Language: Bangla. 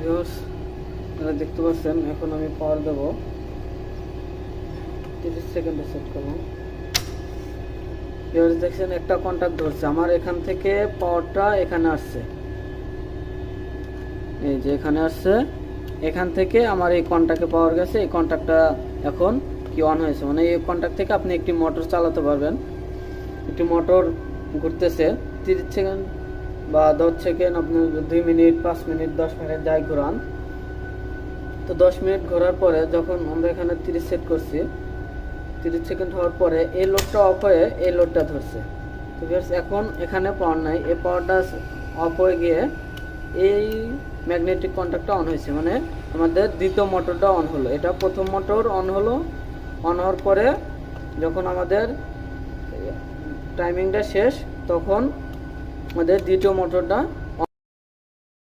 ভিউয়ার্স আপনারা দেখতে পাচ্ছেন এখন আমি পাওয়ার দেব 30 সেকেন্ডে সেট করব। ভিউয়ার্স দেখছেন একটা কন্টাক্ট ধরছে, আমার এখান থেকে পাওয়ারটা এখানে আসছে, এই যে এখানে আসছে, এখান থেকে আমার এই কন্টাক্টে পাওয়ার গেছে, এই কন্টাক্টটা এখন কি অন হয়েছে, মানে এই কন্টাক্ট থেকে আপনি একটি মোটর চালাতে পারবেন। একটি মোটর ঘুরতেছে 30 সেকেন্ড বা 10 সেকেন্ড, আপনি 2 মিনিট 5 মিনিট 10 মিনিট যাই ঘোরান। তো 10 মিনিট ঘোরার পরে যখন আমরা এখানে 30 সেট করছি, 30 সেকেন্ড হওয়ার পরে এই লোডটা অফ হয়ে এই লোডটা ধরছে। তো এখন এখানে পাওয়ার নাই, এই পাওয়ারটা অফ হয়ে গিয়ে এই ম্যাগনেটিক কন্ট্যাক্টটা অন হয়েছে, মানে আমাদের দ্বিতীয় মোটরটা অন হলো। এটা প্রথম মোটর অন হলো, অন হওয়ার পরে যখন আমাদের টাইমিংটা শেষ তখন আমাদের দ্বিতীয় মোটরটা